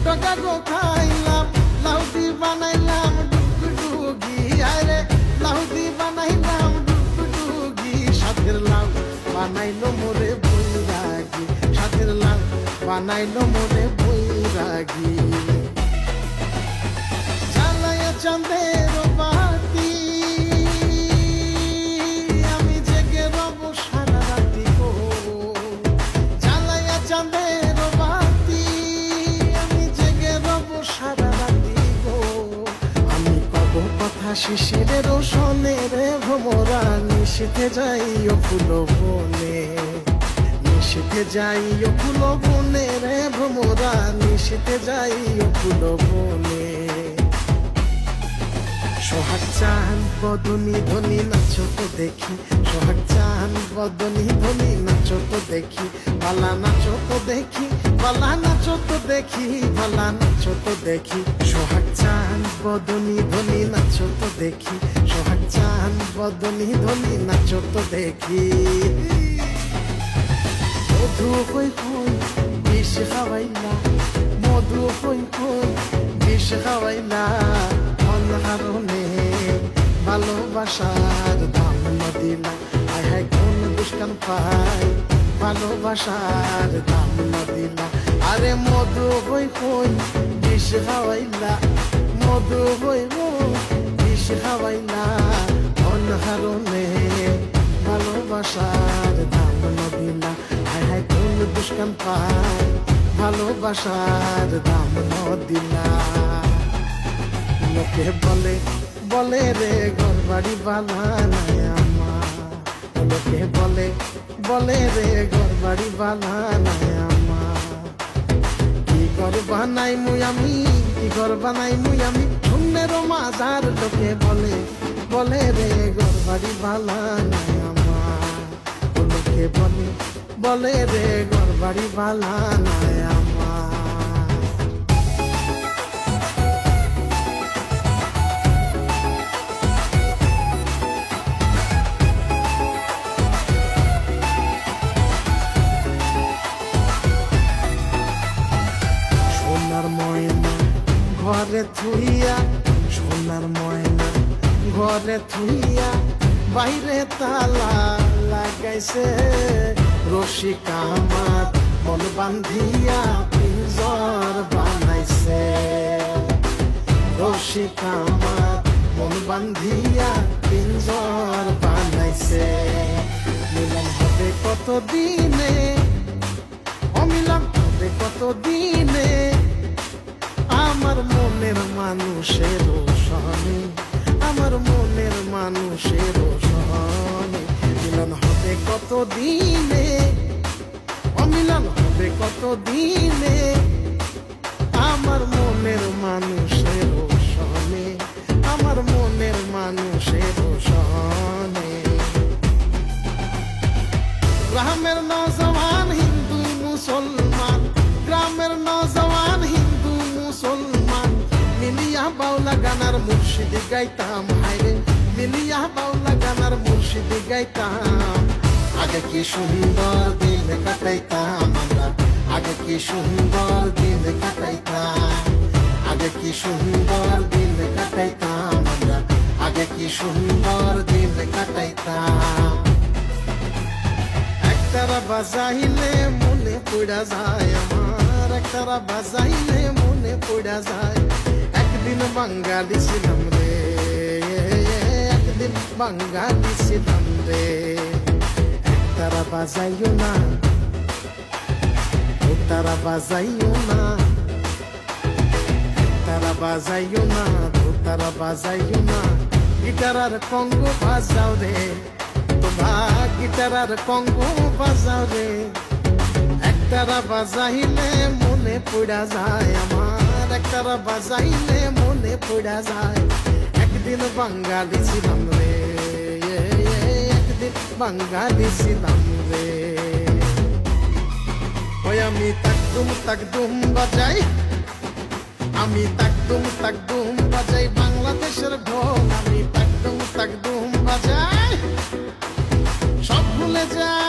টকা গো খাইলাম, লাউদি বানাইলাম ডুগডুগি, আরে লাউদি বানাইলাম ডুগডুগি, সাথের লাউ বানাইলো মোরে বৈরাগী, সাথের লাউ বানাইলো মোরে বৈরাগী। জ্বালায়া চাঁদের বাতি আমি জেগে রব সারা রাতি গো, জ্বালায়া চাঁদের বাতি আমি জেগে রব সারা রাতি গো। আমি কব কথা শিশিরের শোনে রে ভ্রমরা, নিশীথে যাইও ফুল বনে, নিশীথে যাইও ফুল বনে রে ভ্রমরা, নিশীথে যাইও ফুল বনে। সোহাগ চাঁদ বদনি ধনি নাচো তো দেখি, সোহাগ চাঁদ বদনি ধনি নাচো তো দেখি, বালা নাচো তো দেখি, বালা নাচো তো দেখি, বালা নাচো তো দেখি। সোহাগ চাঁদ বদনি ধনি নাচো তো দেখি, সোহাগ চাঁদ বদনি ধনি নাচো তো দেখি। মধু হই হই বিষ খাওয়াইলা, মধু হই হই বিষ খাওয়াইলা, অনহারণে ভালোবাসার দাম নদিলা, আয় হায় কোন দুষ্কান পাই ভালোবাসার দাম নদিলা। আরে মধু হই হই বিষ খাওয়াইলা, মধু হই হই বিষ খাওয়াইলা, অনহারণে ভালোবাসার দাম নদিলা, আয় হায় কোন দুষ্কান পাই ভালোবাসার দাম নদিলা। লোকে বলে বলে রে ঘর বাড়ি বালা নাই আমার, লোকে বলে বলে রে ঘর বাড়ি বালা নাই আমার। কি ঘর বানাই মুই আমি, কি ঘর বানাই মুই আমি, শূন্যের মাজার। লোকে বলে বলে রে ঘর বাড়ি বালা নাই আমার, লোকে বলে বলে রে ঘর বাড়ি বালা নাই আমার। সোনার ময়না ঘরে থুইয়া, সোনার ময়না ঘরে থুইয়া, বাইরে তালা লাগাইছে, রশিক আমার মন বান্ধিয়া পিঞ্জর বানাইছে, রশিক আমার মন বান্ধিয়া পিঞ্জর বানাইছে। মিলন হবে কত দিনে, অমিলন হবে কত দিনে, আমার মনের মানুষের সনে, আমার মনের মানুষের সনে। মিলন হবে কত দিনে, অমিলন হবে কত দিনে, আমার মনের মানুষের সনে, আমার মনের মানুষের সনে। গ্রামের নজওয়ান হিন্দু মুসলমান, গ্রামের নজওয়ান হিন্দু মুসলমান, মিলিয়া বাউলা গানার মুর্শিদি গাইতাম, হায়রে মিলিয়া বাউলা গানার মুর্শিদি গাইতাম। আগে কি সুন্দর দিন কাটাইতাম আমরা, আগে কি সুন্দর দিন কাটাইতাম, আগে কি সুন্দর দিন কাটাইতাম আমরা, আগে কি সুন্দর দিন কাটাইতাম। একতারা বাজাইলে মনে পড়া যায় আমার, একতারা বাজাইলে মনে পড়া যায়, একদিন বাঙালি ছিলাম রে, একদিন বাঙালি ছিলাম রে। একতারা বাজাইও না, একতারা বাজাইও না, একতারা বাজাইও না, একতারা বাজাইও না, গিটার আর কঙ্গো বাজাও রে, তোমরা গিটার আর কঙ্গো বাজাও রে। একতারা বাজাইলে মনে পড়া যায় আমার, একতারা বাজাইলে মনে পড়া যায়, একদিন বাঙালি ছিলাম রে, একদিন বাঙালি ছিলাম রে। ওই আমি তাকদুম বাজাই, আমি তাকদুম বাজাই, বাংলাদেশের ঢোল আমি তাকদুম বাজাই, সব ভুলে যায়